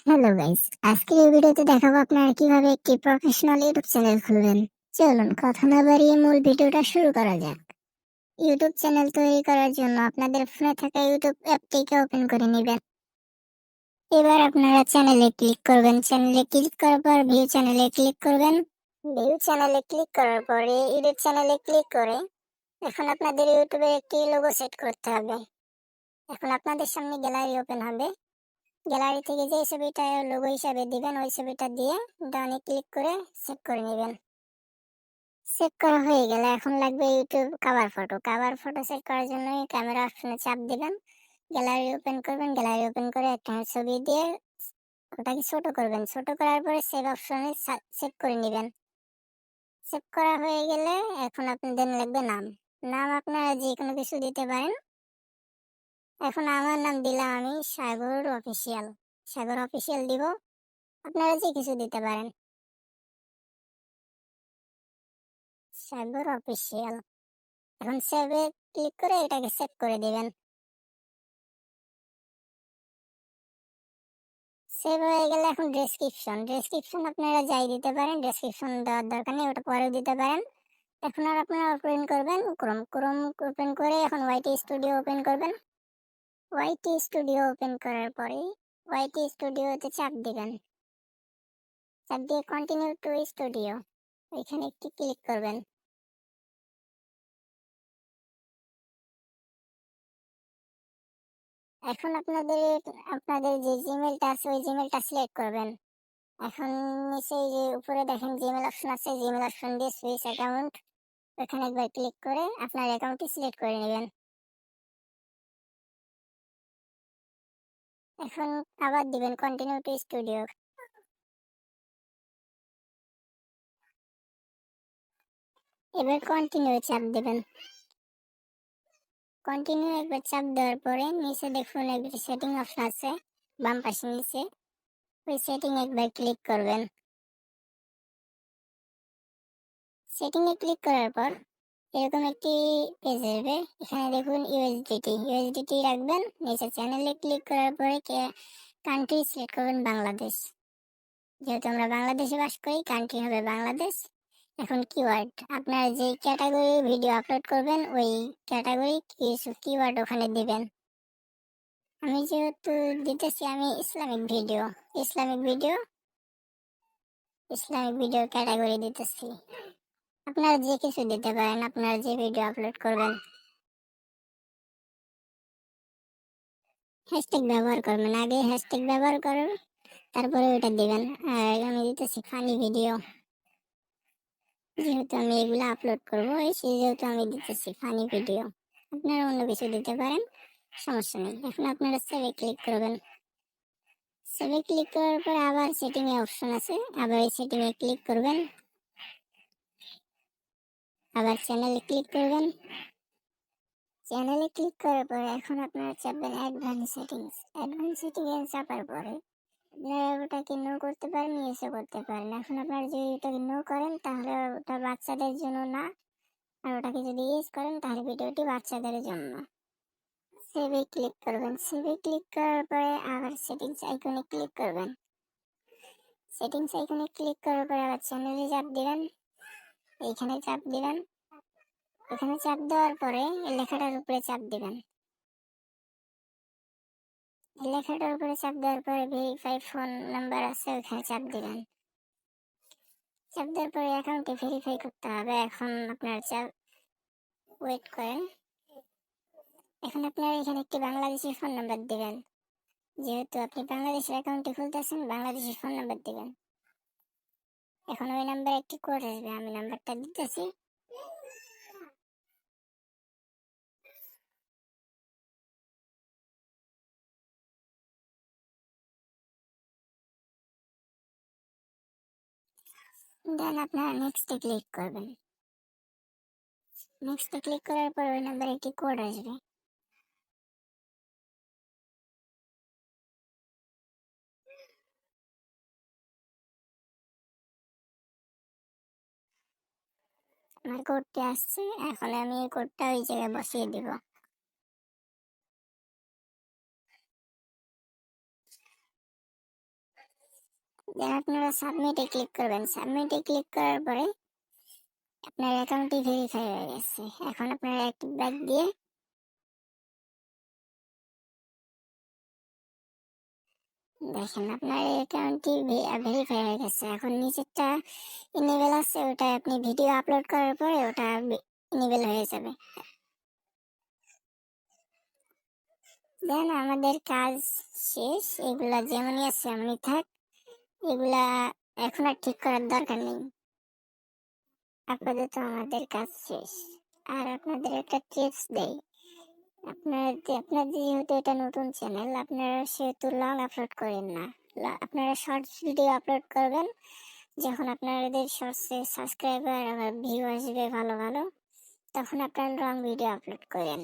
Hello guys, আজকের এই ভিডিওতে দেখাবো আপনারা কিভাবে একটি প্রফেশনাল ইউটিউব চ্যানেল খুলবেন। চলুন কথা না বাড়িয়ে মূল ভিডিওটা শুরু করা যাক। ইউটিউব চ্যানেল তৈরি করার জন্য আপনাদের ফোনে থাকা ইউটিউব অ্যাপটিকে ওপেন করে নেবেন। এবার আপনারা চ্যানেলে ক্লিক করবেন। চ্যানেলে ক্লিক করার পর ভিউ চ্যানেলে ক্লিক করবেন। ভিউ চ্যানেলে ক্লিক করার পরে এডিট চ্যানেলে ক্লিক করে এখন আপনাদের ইউটিউবের একটি লোগো সেট করতে হবে। এখন আপনাদের সামনে গ্যালারি ওপেন হবে। গ্যালারি থেকে যে ছবিটা লোগো হিসাবে দিবেন ওই ছবিটা দিয়ে ডানে ক্লিক করে সেভ করে নেবেন। সেভ করা হয়ে গেলে এখন লাগবে ইউটিউব কাভার ফটো সেট করার জন্য ক্যামেরা অপশনে চাপ দিবেন। গ্যালারি ওপেন করবেন। গ্যালারি ওপেন করে একটা ছবি দিয়ে ওটাকে ছোট করবেন। ছোট করার পরে সেভ অপশনে সেভ করে নেবেন। সেভ করা হয়ে গেলে এখন আপনাদের লাগবে নাম। নাম আপনারা যে কোনো কিছু দিতে পারেন। এখন আমার নাম দিলাম আমি সাগর অফিসিয়াল দিব। আপনারা যে কিছু দিতে পারেন। সাগর অফিসিয়াল। এখন সেভে ক্লিক করে এটাকে সেভ করে দিবেন। সেভ হয়ে গেলে এখন ডেসক্রিপশন আপনারা যাই দিতে পারেন। ডেসক্রিপশন দেওয়ার দরকার নেই, ওটা পরেও দিতে পারেন। এখন আর আপনারা ওপেন করবেন ক্রোম ওপেন করে এখন ওয়াইটি স্টুডিও ওপেন করবেন। ওয়াইটি স্টুডিও ওপেন করার পরে ওয়াইটি স্টুডিওতে চাপ দিবেন। চাপ দিয়ে কন্টিনিউ টু স্টুডিও এখানে একটি ক্লিক করবেন। এখন আপনাদের যে জিমেলটা আছে ওই জিমেলটা সিলেক্ট করবেন। এখন নিচে এই যে উপরে দেখেন জিমেল অপশন আছে, জিমেল অপশন দিয়ে সুইচ অ্যাকাউন্ট এখানে একবার ক্লিক করে আপনার অ্যাকাউন্টটি সিলেক্ট করে নেবেন। এখন আবার দিবেন কন্টিনিউ টু স্টুডিও। এবার কন্টিনিউ চাপ দিবেন। কন্টিনিউ একবার চাপ দেওয়ার পরে নিচে দেখুন একবার সেটিং অপশন আছে বাম পাশে নিচে, ওই সেটিং একবার ক্লিক করবেন। সেটিং এ ক্লিক করার পর এরকম একটি পেজ আসবে। এখানে দেখুন ইউএসডিটি রাখবেন। নিচে চ্যানেলে ক্লিক করার পরে কান্ট্রি সিলেক্ট করবেন বাংলাদেশ। যেহেতু আমরা বাংলাদেশে বাস করি কান্ট্রি হবে বাংলাদেশ। এখন কিওয়ার্ড আপনারা যে ক্যাটাগরি ভিডিও আপলোড করবেন ওই ক্যাটাগরি কিছু কিওয়ার্ড ওখানে দিবেন। আমি যেহেতু দিতেছি আমি ইসলামিক ভিডিও ক্যাটাগরি দিতেছি। আপনারা যে কিছু দিতে পারেন, আপনারা যে ভিডিও আপলোড করবেন। হ্যাশট্যাগ ব্যবহার করবেন, আগে হ্যাশট্যাগ ব্যবহার করুন তারপরে ওটা দিবেন। আর আমি দিতেছি ফানি ভিডিও, যেহেতু আমি এগুলো আপলোড করবো যেহেতু আমি দিতেছি ফানি ভিডিও। আপনারা অন্য কিছু দিতে পারেন, সমস্যা নেই। এখন আপনারা সেভে ক্লিক করবেন। সেভে ক্লিক করার পর আবার সেটিং এ অপশন আছে, আবার এই সেটিং এ ক্লিক করবেন। আবার চ্যানেলে ক্লিক করবেন। চ্যানেলে ক্লিক করার পর এখন আপনারা চাপবেন অ্যাডভান্স সেটিংস চাপার পরে আপনারা ওটাকে নো করতে পারেন, ইয়েসও করতে পারেন। এখন আপনারা যদি ওটাকে নো করেন তাহলে ওটা বাচ্চাদের জন্য না, আর ওটাকে যদি ইউজ করেন তাহলে ভিডিওটি বাচ্চাদের জন্য। সেভে ক্লিক করবেন। সেভে ক্লিক করার পরে আবার সেটিংস আইকনে ক্লিক করবেন। সেটিংস আইকনে ক্লিক করার পরে আবার চ্যানেলে চাপ দিবেন। এইখানে চাপ দিবেন। এখানে চাপ দেওয়ার পরে এই লেখাটার উপরে চাপ দিবেন। এই লেখাটার উপরে চাপ দেওয়ার পরে ভেরিফাই ফোন নাম্বার আছে ওখানে চাপ দিবেন। চাপ দেওয়ার পরে অ্যাকাউন্টে ভেরিফাই করতে হবে। এখন আপনার চাপ ওয়েট করেন। এখন আপনারা এখানে একটি বাংলাদেশি ফোন নাম্বার দিবেন। যেহেতু আপনি বাংলাদেশের অ্যাকাউন্টে খুলতেছেন বাংলাদেশি ফোন নাম্বার দিবেন। এখন ওই নাম্বারে একটি কোড আসবে, আমি নাম্বারটা দিতেছি। দেন আপনারা নেক্সটে ক্লিক করবেন। নেক্সটে ক্লিক করার পর ওই নাম্বারে একটি কোড আসবে। আমার কোডটি আসছে, এখন আমি এই কোডটা ওই জায়গায় বসিয়ে দিব। দেন আপনারা সাবমিটে ক্লিক করবেন। সাবমিটে ক্লিক করার পরে আপনার অ্যাকাউন্টটি ভেরিফাই হয়ে গেছে। এখন আপনারা একটি ব্যাক দিয়ে দেখেন আপনার অ্যাকাউন্টটি ভেরিফাই হয়ে গেছে। এখন নিচেরটা ইনেবল আছে, ওটা আপনি ভিডিও আপলোড করার পরে ওটা ইনেবল হয়ে যাবে। দেন আমাদের কাজ শেষ। এগুলা যেমনই আছে এমনই থাক, এগুলা এখন আর ঠিক করার দরকার নেই। আপাতত আমাদের কাজ শেষ। আর আপনাদের একটা টিপস দেই, আপনার যেহেতু এটা নতুন চ্যানেল, আপনারা সেহেতু লং আপলোড করেন না। আপনারা শর্টস ভিডিও আপলোড করবেন। যখন আপনাদের শর্টসে সাবস্ক্রাইবার আবার ভিউ আসবে ভালো ভালো, তখন আপনারা লং ভিডিও আপলোড করেন।